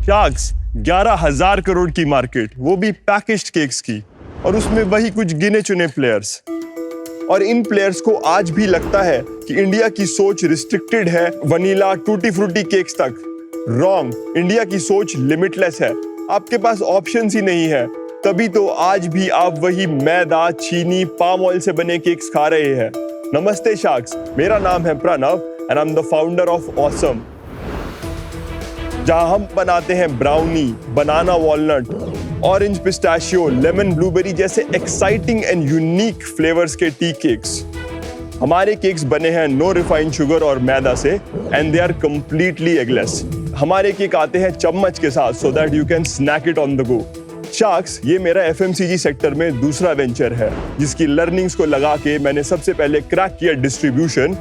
Sharks 11,000 crore की market, वो भी पैकेज्ड केक्स की, और उसमें वही कुछ गिने चुने प्लेयर्स। और इन प्लेयर्स को आज भी लगता है कि इंडिया की सोच रिस्ट्रिक्टेड है वनीला टूटी फ्रूटी केक्स तक। रॉन्ग, इंडिया की सोच लिमिटलेस है। आपके पास ऑप्शंस ही नहीं है, तभी तो आज भी आप वही मैदा, चीनी, पाम ऑयल से बने केक्स खा रहे हैं। नमस्ते शार्क्स, मेरा नाम है Pranav and I am the founder of awesome, जहां हम बनाते हैं brownie, banana walnut, orange pistachio, lemon blueberry जैसे एक्साइटिंग एंड यूनिक फ्लेवर्स के टी केक्स। हमारे केक्स बने हैं नो रिफाइंड शुगर और मैदा से and they are completely eggless. हमारे केक आते हैं चम्मच के साथ so that you can snack it on the go. Sharks, ये मेरा एफएमसीजी सेक्टर में दूसरा वेंचर है, जिसकी लर्निंग्स को लगा के मैंने सबसे पहले क्रैक किया डिस्ट्रीब्यूशन।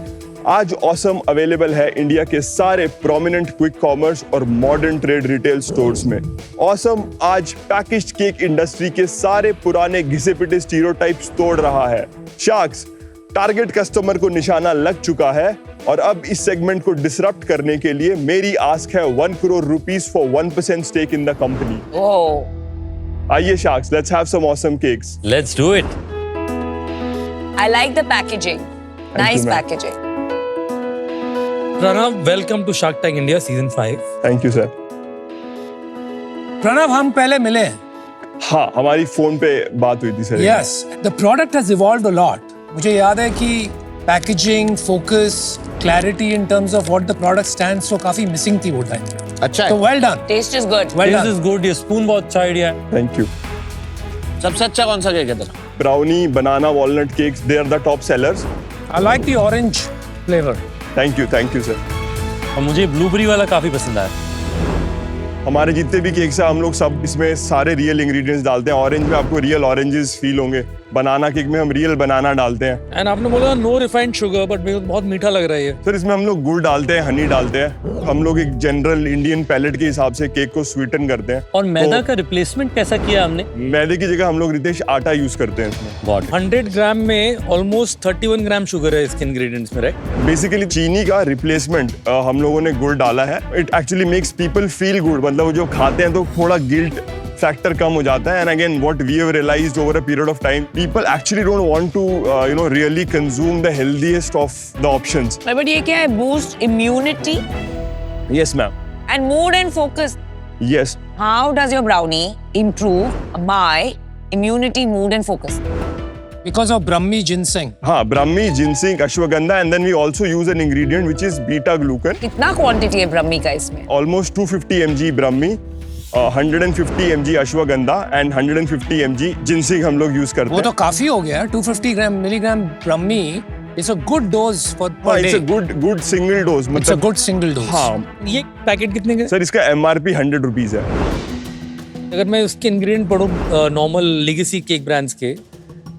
आज ऑसम अवेलेबल है इंडिया के सारे प्रोमिनेंट क्विक कॉमर्स और मॉडर्न ट्रेड रिटेल स्टोर्स में। ऑसम आज पैकेज्ड केक इंडस्ट्री के सारे पुराने घिसे पिटे स्टीरियोटाइप्स तोड़ रहा है। शार्क्स, टारगेट कस्टमर को निशाना लग चुका है और अब इस सेगमेंट को डिसरप्ट करने के लिए मेरी आस्क है 1 crore rupees for 1% stake in the company. आइए sharks, let's have some awesome cakes. Let's do it. I like the packaging. Nice packaging. Pranav, welcome to Shark Tank India Season 5. Thank you sir. Pranav, हम पहले मिले हैं। हाँ, हमारी phone पे बात हुई थी sir. Yes, the product has evolved a lot. मुझे याद है कि packaging, focus, clarity in terms of what the product stands for काफी मिसिंग थी वो टाइम पे। अच्छा तो well done. Taste is good. Well This done. is good. ये स्पून बहुत अच्छा आइडिया है। Thank you. सबसे अच्छा कौन सा केक है तेरा? Brownie, banana walnut cakes, they are the top sellers. I like the orange flavor. Thank you sir. और मुझे ब्लूबेरी वाला काफी पसंद आया। हमारे जितने भी केक्स हैं हम लोग सब इसमें सारे रियल इंग्रेडिएंट्स डालते हैं। ऑरेंज में आपको रियल ऑरेंजेस फील होंगे, बनाना केक में हम रियल बनाना डालते हैं। एंड आपने बोला नो रिफाइंड शुगर, बट मेरे को बहुत मीठा लग रहा है ये। सर, इसमें हम लोग गुड़ डालते हैं, हनी डालते हैं। हम लोग एक जनरल इंडियन पैलेट के हिसाब से केक को स्वीटन करते हैं। और मैदा का रिप्लेसमेंट कैसा किया हमने? मैदे की जगह हम लोग रितेश आटा यूज करते हैं इसमें। 100 ग्राम में ऑलमोस्ट 31 ग्राम शुगर है इसके इंग्रेडिएंट्स में, राइट? बेसिकली चीनी का रिप्लेसमेंट हम लोगों ने गुड़ डाला है। It actually makes people feel good, मतलब जो खाते हैं तो थोड़ा गिल्ट फैक्टर कम हो जाता है। And again what we have realised over a period of time, people actually don't want to really consume the healthiest of the options. But ये क्या है? Boost immunity yes ma'am. and mood and focus. Yes. How does your brownie improve my immunity, mood and focus? Because of Brahmi ginseng. हाँ, brahmi, ginseng, ashwagandha, and then we also use an ingredient which is beta glucan. कितना quantity है ब्रह्मी का इसमें? Almost 250 mg brahmi, 150 mg ashwagandha and 150 mg ginseng हम लोग use करते वो हैं। तो काफी हो गया। 250 milligram Brahmi is a good dose for per it's day. A good single dose. It's a good single dose. हाँ ये पैकेट कितने का? सर, इसका MRP 100 रुपीज है। अगर मैं उसके इंग्रेडिएंट पढ़ूं नॉर्मल लेगेसी केक ब्रांड्स के,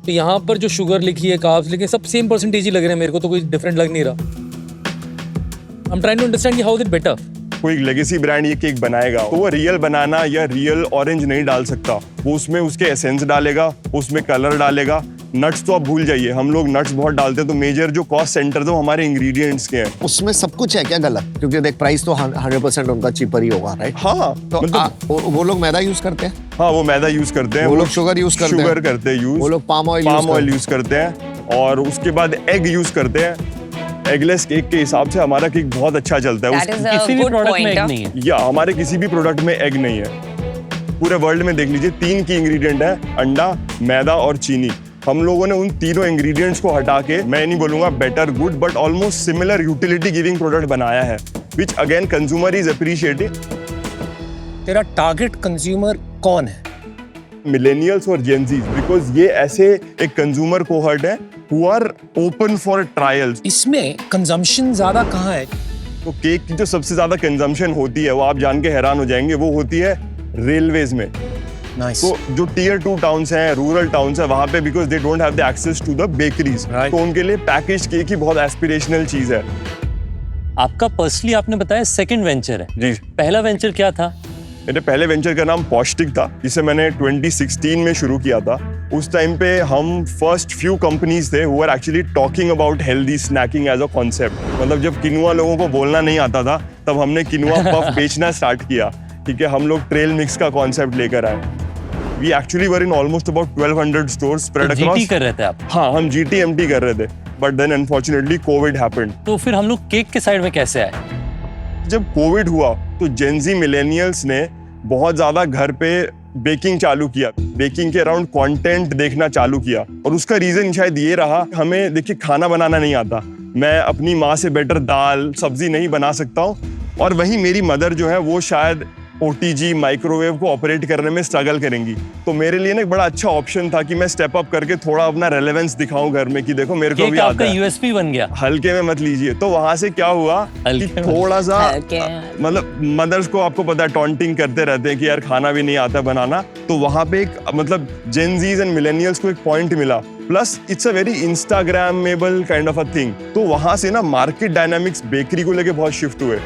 तो यहाँ पर जो शुगर लिखी है, कार्ब्स लिखे, सब सेम परसेंटेज ही लग रहे हैं मेरे को, तो कोई डिफरेंट लग नहीं रहा। I am trying to understand how is it better. कोई लेगेसी ब्रांड ये केक बनाएगा तो वो रियल बनाना या रियल ऑरेंज नहीं डाल सकता। वो उसमें उसके एसेंस डालेगा, उसमें कलर डालेगा। नट्स तो आप भूल जाइए, हम लोग नट्स बहुत डालते हैं, तो मेजर जो कॉस्ट सेंटर तो हमारे इंग्रेडिएंट्स के हैं। उसमें सब कुछ है क्या गलत? क्योंकि देख प्राइस तो 100% उनका चीपर ही होगा, राइट? हाँ, तो मतलब वो लोग मैदा यूज करते हैं, हाँ, वो मैदा यूज करते हैं। वो लोग शुगर यूज करते हैं, शुगर करते हैं यूज। वो लोग पाम ऑयल यूज करते हैं, और उसके बाद एग यूज करते हैं। एगलेस केक के हिसाब से हमारा केक बहुत अच्छा चलता है। That is a किसी भी good प्रोडक्ट में point. एग नहीं है। या हमारे किसी भी प्रोडक्ट में एग नहीं है। पूरे वर्ल्ड में देख लीजिए, 3 की इंग्रेडिएंट है, अंडा, मैदा और चीनी। हम लोगों ने उन तीनों इंग्रेडिएंट्स को हटा के, मैं नहीं बोलूंगा better, good, but almost similar utility giving product बनाया है, which again consumer is appreciating. तेरा टारगेट कंज्यूमर कौन है? मिलेनियल्स और जेनजीज, बिकॉज ये ऐसे एक कंज्यूमर कोहर्ट है who are open for trials. इसमें कंजम्पशन ज्यादा कहाँ है? तो केक की जो सबसे ज्यादा कंजम्पशन होती है, वो आप जान के हैरान हो जाएंगे, वो होती है रेलवेज में। Nice. तो जो टियर 2 टाउन्स हैं, रूरल टाउन्स हैं, वहां पे because they don't have the access to the bakeries, तो उनके लिए पैकेज केक ही बहुत एस्पिरेशनल चीज है। आपका पर्सनली आपने बताया सेकंड वेंचर है जी। पहला वेंचर क्या था? मेरे पहले वेंचर का नाम पौष्टिक था, जिसे मैंने 2016 में शुरू किया था। उस टाइम पे हम फर्स्ट फ्यू कंपनीज थे who are actually talking about healthy snacking as a concept. मतलब जब किनुआ लोगों को बोलना नहीं आता था, तब हमने किनुआ पफ बेचना स्टार्ट किया ठीक है, हम लोग ट्रेल मिक्स का कॉन्सेप्ट लेकर आए। We actually were in almost about 1200 stores spread GT across. कर रहे थे आप? हाँ, हम GTMT कर रहे थे, but then unfortunately COVID happened. तो फिर हम लोग केक के साइड में कैसे आए? जब कोविड हुआ तो जेनजी मिलेनियल्स ने बहुत ज्यादा घर पे बेकिंग चालू किया, बेकिंग के अराउंड कंटेंट देखना चालू किया, और उसका रीजन शायद ये रहा, हमें देखिए खाना बनाना नहीं आता, मैं अपनी माँ से बेटर दाल सब्जी नहीं बना सकता हूँ, और वहीं मेरी मदर जो है वो शायद OTG माइक्रोवेव को ऑपरेट करने में स्ट्रगल करेंगी। तो मेरे लिए ना एक बड़ा अच्छा ऑप्शन था कि मैं स्टेप अप करके थोड़ा अपना रेलेवेंस दिखाऊं घर में कि देखो मेरे को केक भी आता आपका है। USP बन गया। हल्के में मत लीजिए। तो वहां से क्या हुआ कि हल्के में। थोड़ा सा हल्के। मतलब मदर्स को आपको पता है टॉन्टिंग करते रहते हैं कि यार खाना भी नहीं आता बनाना, तो वहां पे एक मतलब जेनजीज एंड मिलेनियल्स को एक पॉइंट मिला, plus it's a very Instagrammable kind of a thing. तो वहां से ना मार्केट डायनामिक्स बेकरी को लेके बहुत शिफ्ट हुए।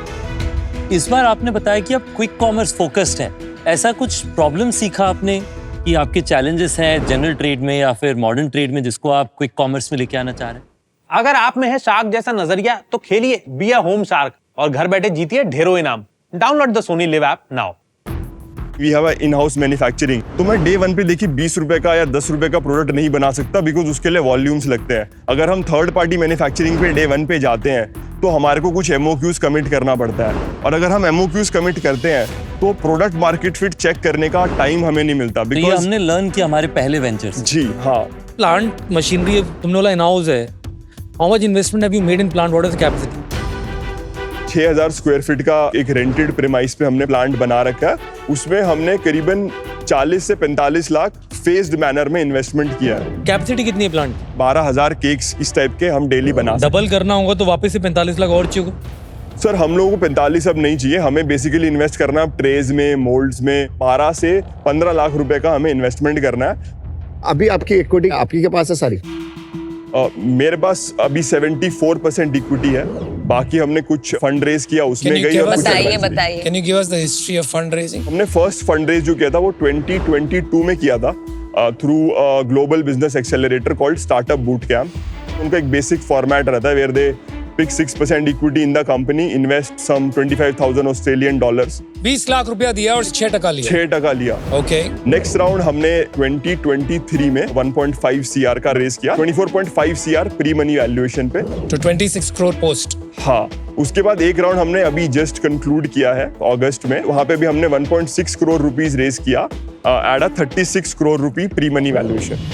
इस बार आपने बताया कि आप क्विक कॉमर्स फोकस्ड हैं, ऐसा कुछ प्रॉब्लम सीखा आपने कि आपके चैलेंजेस हैं जनरल ट्रेड में या फिर मॉडर्न ट्रेड में जिसको आप क्विक कॉमर्स में लेके आना चाह रहे हैं? अगर आप में है शार्क जैसा नजरिया तो खेलिए बी अ होम शार्क और घर बैठे जीतिए ढेरों इनाम। Download the Sony LIV app now. We have a in house manufacturing. तो मैं डे वन पे देखिए 20 रुपए का या 10 रुपए का प्रोडक्ट नहीं बना सकता, बिकॉज उसके लिए वॉल्यूम्स लगते हैं। अगर हम थर्ड पार्टी मैन्युफैक्चरिंग पे डे वन पे जाते हैं तो हमारे को कुछ MOQs कमिट करना पड़ता है, और अगर हम MOQs कमिट करते हैं तो प्रोडक्ट मार्केट फिट चेक करने का टाइम हमें नहीं मिलता। तो ये बिकॉज हमने लर्न किया हमारे पहले वेंचर्स। जी हाँ, प्लांट मशीनरी तुमने बोला इन हाउस है, how much investment have you made in plant, what is the capacity? 6000 square feet का एक रेंटेड प्रेमाइस पे हमने प्लांट बना रखा है। उसमें हमने करीबन 40 से 45 लाख फेज्ड मैनर में इन्वेस्टमेंट किया है। कैपेसिटी कितनी है प्लांट? 12,000 केक्स इस टाइप के हम डेली बना सकते डबल करना होगा तो वापस से 45 लाख और चाहिए। हैं। सर हम लोगों को 45 अब नहीं चाहिए, हमें बेसिकली इन्वेस्ट करना है ट्रेज में, मोल्ड्स में। 12 से 15 लाख रुपए का हमें इन्वेस्टमेंट करना है। अभी आपकी इक्विटी आपकी के पास है सारी? मेरे पास अभी 74% इक्विटी है, बाकी हमने कुछ फंड रेज किया उसमें Can you गई give और us- कुछ बताइए advisory। बताइए। Can you give us the history of fundraising? हमने फर्स्ट फंड रेज जो किया था वो 2022 में किया था through global business accelerator called startup boot camp. उनका एक बेसिक फॉर्मेट रहता है where they pick 6% equity in the company, invest some 25,000 Australian dollars। 20 lakh रुपया दिया और 6% लिया। 6% लिया। Okay. नेक्स्ट राउंड हमने 2023 में 1.5 CR का रेस किया, 24.5 CR प्री मनी वैल्यूएशन पे। To 26 crore post. हाँ, उसके बाद एक राउंड हमने अभी जस्ट कंक्लूड किया है अगस्त में, वहां पे भी हमने 1.6 करोड़ रुपीस रेस किया at a 36 crore rupee pre money valuation.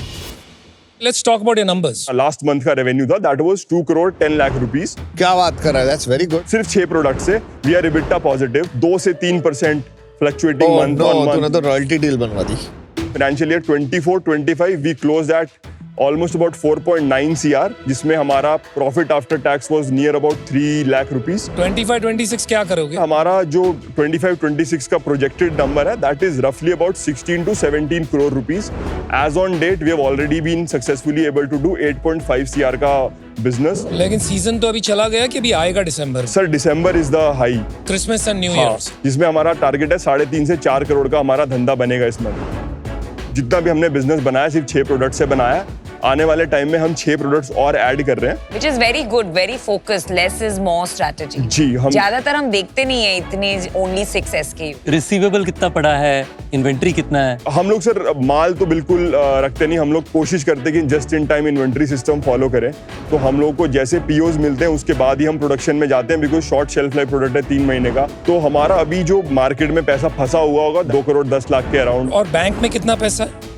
Let's talk about your numbers. Last month का रेवेन्यू था that was 2 crore 10 lakh rupees. क्या बात कर रहा है? That's very good. सिर्फ 6 प्रोडक्ट से वी आर EBITDA पॉजिटिव, 2 से 3% fluctuating oh month no, on तूने मंथ। तो रॉयल्टी डील बनवा दी। Financial year 24-25 we closed at almost about 4.9 CR, जिसमें हमारा profit after tax was near about 3 lakh rupees. 25-26 क्या करोगे? हमारा जो 25-26 का प्रोजेक्टेड नंबर है दैट इज रफली about 16 to 17 crore rupees. As on date we have already been successfully able to do 8.5 CR का बिजनेस। लेकिन सीजन तो अभी चला गया कि अभी आएगा दिसंबर, sir December is the high, Christmas and new हाँ, ईयर्स। जिसमें हमारा टारगेट है 3.5 से 4 करोड़ का हमारा धंधा बनेगा इस मंथ। जितना भी हमने बिजनेस बनाया सिर्फ 6 प्रोडक्ट से बनाया। आने वाले टाइम में हम 6 प्रोडक्ट्स और ऐड कर रहे हैं। Which is very good, very focused. Less is more strategy. जी, हम ज्यादातर हम देखते नहीं है इतने only 6 SKU। रिसीवेबल कितना पड़ा है, इन्वेंट्री कितना है? हम लोग सर माल तो बिल्कुल रखते नहीं, हम लोग कोशिश करते हैं कि just in time inventory system follow करें। तो हम लोग को जैसे POs मिलते हैं उसके बाद ही हम प्रोडक्शन में जाते हैं, because short shelf life product है 3 महीने का। तो हमारा अभी जो मार्केट में पैसा फंसा हुआ होगा 2 करोड़ 10 लाख के अराउंड, और बैंक में कितना पैसा है?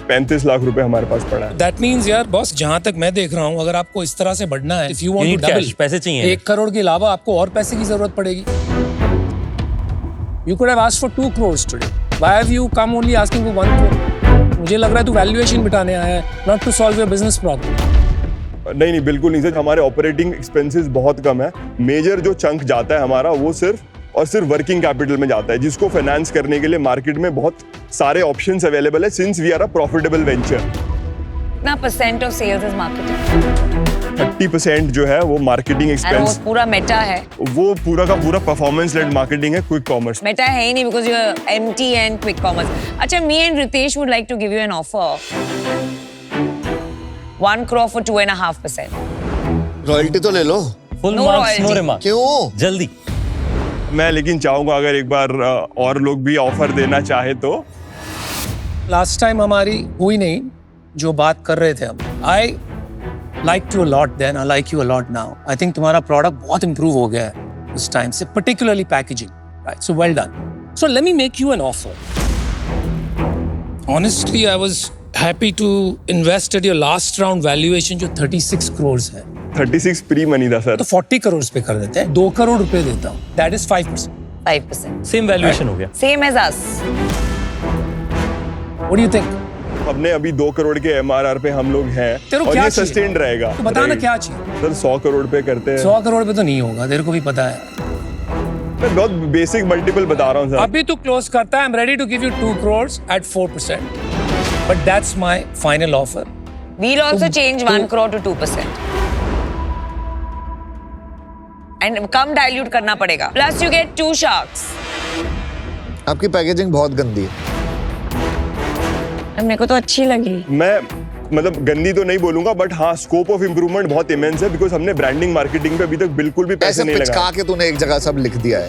35 लाख रुपए हमारे पास पड़ा है। दैट मीन्स यार बॉस, जहां तक मैं देख रहा हूँ, अगर आपको इस तरह से बढ़ना है, if you want Need to double, cash, पैसे चाहिए। 1 करोड़ के अलावा आपको और पैसे की जरूरत पड़ेगी। You could have asked for 2 crores today. Why have you come only asking for 1 crore? मुझे लग रहा है तू वैल्यूएशन बिठाने आया है, not to solve your business problem. नहीं बिल्कुल नहीं सर, हमारे ऑपरेटिंग एक्सपेंसेस बहुत कम है। मेजर जो चंक जाता है हमारा वो सिर्फ और सिर्फ वर्किंग कैपिटल में जाता है, जिसको फाइनेंस करने के लिए मार्केट में बहुत सारे ऑप्शंस अवेलेबल है, since we are a profitable venture. कितना % of sales is marketing? 30% जो है वो मार्केटिंग And वो एक्सपेंस, पूरा मेटा है। वो पूरा का पूरा परफॉर्मेंस लेड मार्केटिंग है, क्विक कॉमर्स। मेटा है ही नहीं because you're MT and quick commerce. अच्छा, me and Ritesh would like to give you an offer. 1 crore for 2.5%. Royalty तो ले लो। Full No marks no royalty. Remark. क्यों? जल्दी। मैं लेकिन चाहूंगा अगर एक बार और लोग भी ऑफर देना चाहे तो। लास्ट टाइम हमारी हुई नहीं जो बात कर रहे थे हम। I like you a lot then, I like you a lot now. I think तुम्हारा प्रोडक्ट बहुत इंप्रूव हो गया है उस टाइम से, particularly packaging, right? So well done. So let me make you an offer. Honestly, I was happy to invest at your last round valuation जो 36 crores है। 36 pre money था सर। तो 40 करोड़ पे कर देते हैं, 2 करोड़ रुपए देता हूँ। That is 5%. 5%. सेम वैल्यूएशन हो गया। Same as us. What do you think? हमने अभी 2 करोड़ के एमआरआर पे हम लोग हैं तेरे को और क्या ये चाहिए? सस्टेन्ड रहेगा। तो बताना Right. क्या चाहिए? सर 100 करोड़ पे करते हैं। 100 करोड़ पे तो नहीं होगा, तेरे को भी पता है। मैं बहुत बेसिक मल्टीपल बता रहा हूँ सर। अभी तू क्लोज करता है, I'm ready to give you 2 crores at 4%. But that's my final offer. We'll also change 1 crore to 2%. And come dilute करना पड़ेगा. Plus you get 2 sharks. आपकी पैकेजिंग बहुत गंदी है। मेरे को तो अच्छी लगी। मैं मतलब गंदी तो नहीं बोलूंगा बट हाँ स्कोप ऑफ इम्प्रूवमेंट बहुत इमेंस है बिकॉज हमने ब्रांडिंग मार्केटिंग पे अभी तक बिल्कुल भी पैसे ऐसे नहीं पिचका लगाए। के तूने एक जगह सब लिख दिया है।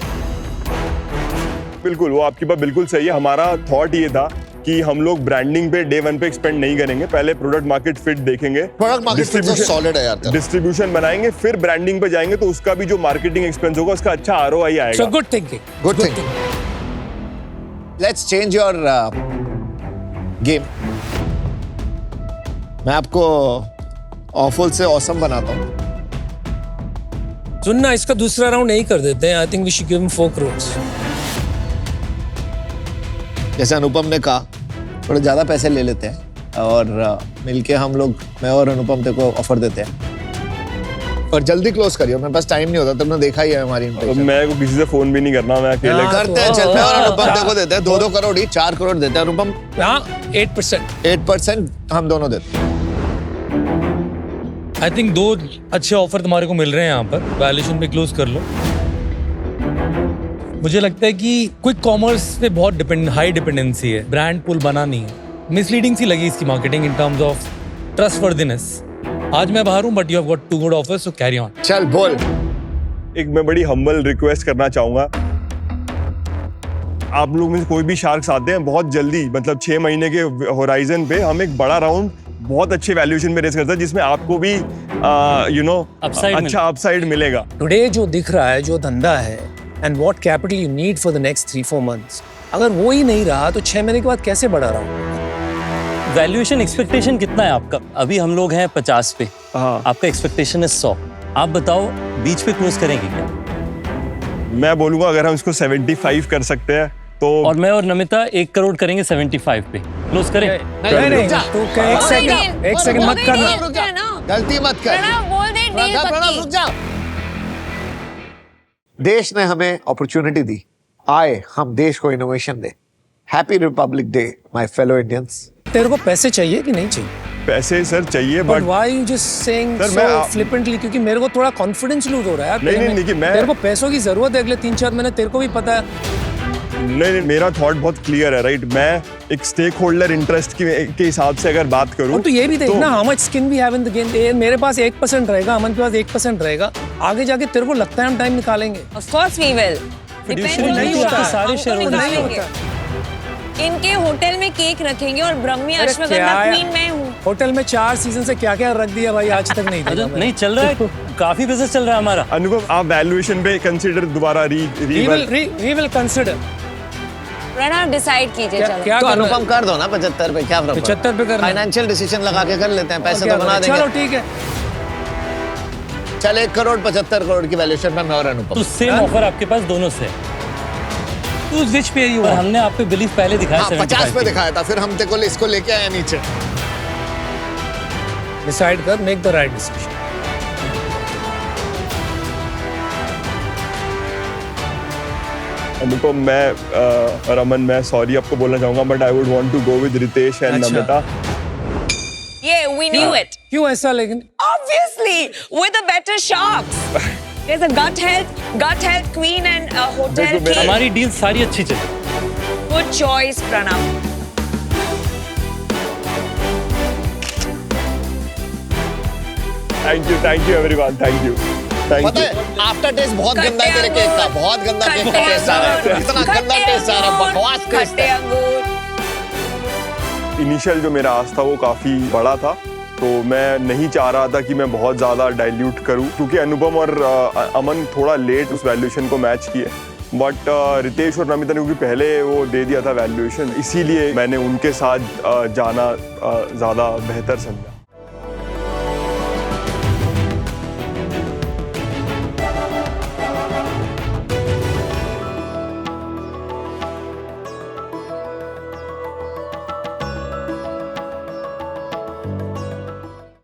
बिल्कुल, वो आपकी बात बिल्कुल सही है। हमारा थॉट ये था कि हम लोग ब्रांडिंग पे डे 1 पे एक्सपेंड नहीं करेंगे, पहले प्रोडक्ट मार्केट फिट देखेंगे, प्रोडक्ट मार्केट फिट तो सॉलिड है यार तेरा। डिस्ट्रीब्यूशन बनाएंगे, फिर ब्रांडिंग पे जाएंगे तो उसका भी जो मार्केटिंग एक्सपेंस होगा उसका अच्छा ROI आएगा। So good thinking. Good thing. Let's change your game. मैं आपको ऑफुल से ऑसम बनाता हूँ। सुनना, इसका दूसरा राउंड नहीं कर देते हैं। I think we should give him 4 crores. जैसे अनुपम ने कहा, थोड़े ज्यादा पैसे ले लेते हैं और मिलके हम लोग, मैं और अनुपम तेरे को ऑफर देते हैं। और जल्दी क्लोज करियो, मेरे पास टाइम नहीं होता, तुमने देखा ही है हमारी तो इंटेंशन। मैं को किसी से फोन भी नहीं करना, मैं अकेले हाँ, करते हैं, चल मैं और अनुपम तेरे को देते हैं 2-2 करोड़ ही, 4 करोड़ देते हैं अनुपम। हाँ, 8%. 8% हम दोनों देते हैं। आई थिंक 2 अच्छे ऑफर तुम्हारे को मिल रहे हैं यहाँ पर। वैल्यूएशन पे क्लोज कर लो। मुझे लगता है कि क्विक कॉमर्स पे बहुत हाई डिपेंडेंसी है, ब्रांड पुल बना नहीं है। मिसलीडिंग सी लगी इसकी marketing in terms of trustworthiness. आज मैं बाहर हूँ but you have got 2 good offers, so carry on. चल बोल। एक मैं बड़ी हम्बल रिक्वेस्ट करना चाहूंगा, आप लोग में से कोई भी शार्क्स आते हैं बहुत जल्दी, मतलब 6 महीने के होराइजन पे हम एक बड़ा राउंड बहुत अच्छे वैल्यूएशन में रेस करते हैं जिसमें आपको भी अच्छा अपसाइड मिलेगा। Today जो दिख रहा है, जो धंधा है, and what capital you need for the next 3-4 months, अगर वो ही नहीं रहा तो 6 महीने के बाद कैसे बढ़ा रहा हूँ? वैल्यूएशन एक्सपेक्टेशन कितना है आपका? अभी हम लोग हैं 50 पे, हाँ। आपका एक्सपेक्टेशन है 100। आप बताओ बीच पे क्लोज करेंगे क्या? मैं बोलूंगा अगर हम इसको 75 कर सकते हैं तो। और मैं और नमिता 1 करोड़ करेंगे 75 पे, क्लोज करें? नहीं, तू एक सेकंड मत करना। गलती मत कर। प्रणव रुक जा। देश ने हमें अपॉर्चुनिटी दी, आए हम देश को innovation they. Happy Republic day my fellow Indians. तेरे को पैसे चाहिए कि नहीं चाहिए? पैसे सर चाहिए But but why you just saying Sir, so मैं- flippantly? क्योंकि मेरे को थोड़ा कॉन्फिडेंस लूज हो रहा है यार। नहीं, तेरे नहीं, में। देखिए, मैं- तेरे को पैसों की जरूरत है अगले 3-4 महीने, तेरे को भी पता है। नहीं, मेरा थॉट बहुत क्लियर है, राइट। मैं एक स्टेक होल्डर इंटरेस्ट के हिसाब से अगर बात करूं और तू ये भी देख तो- ना, how much skin we have in the game. मेरे पास 1% रहेगा, अमन के पास 1% रहेगा। आगे जाके तेरे को लगता है हम टाइम निकालेंगे। Of course we will. Depends on नहीं the होता, shark. सारे हमको shareholders नहीं को होता। इनके होटल में केक रखेंगे और ब्रह्मी अरे अश्वगंधा क्या क्वीन मैं हूँ। होटल में 4 सीजन से क्या क्या रख दिया भाई, आज तक नहीं अरे देखा मैंने। नहीं चल रहा है, काफी बिजनेस चल रहा है हमारा। अनुभव आप वैल्यूएशन पे कंसीडर दोबारा We will consider. Pranav decide कीजिए चलो। क्या तो करना है? अनुपम कर दो ना 75 पे, क्या फर्क पड़ता है? 75 पे करना है। फाइनेंशियल डिसीजन लगा के कर लेते हैं, पैसे क्या तो बना करना है? चलो देंगे। ठीक है। चल 1 करोड़ 75 करोड़ की वैल्यूएशन में मैं और अनुपम। तो सेम ऑफर आपके पास दोनों से है। तू which पे you और want? हमने आप पे बिलीव पहले दिखाया हाँ 50 75 पे पे। दिखाया था, फिर हम तेरे को इसको लेके आए नीचे। Decide कर, make the right decision. अनुपम मैं और अमन मैं सॉरी आपको बोलना चाहूंगा but I would want to go with Ritesh and अच्छा। Namita. Yeah, we knew it. क्यों ऐसा? लेकिन Obviously, we're the better sharks. There's a gut health queen and a hotel देखो, मेरा- king. हमारी डील सारी अच्छी चली। Good choice, Pranav. Thank you everyone, thank you. Thank पता है आफ्टर टेस्ट बहुत गंदा है तेरे केक का, बहुत गंदा केक का टेस्ट आ रहा है, इतना गंदा टेस्ट आ रहा है, बकवास टेस्ट खट्टे है। अंगूर। इनिशियल जो मेरा आस्क था वो काफ़ी बड़ा था, तो मैं नहीं चाह रहा था कि मैं बहुत ज़्यादा डाइल्यूट करूं, क्योंकि अनुपम और अमन थोड़ा लेट उस वैल्यूएशन को मैच किए, बट रितेश और नमिता ने क्योंकि पहले वो दे दिया था वैल्यूएशन, इसीलिए मैंने उनके साथ जाना ज़्यादा बेहतर समझा।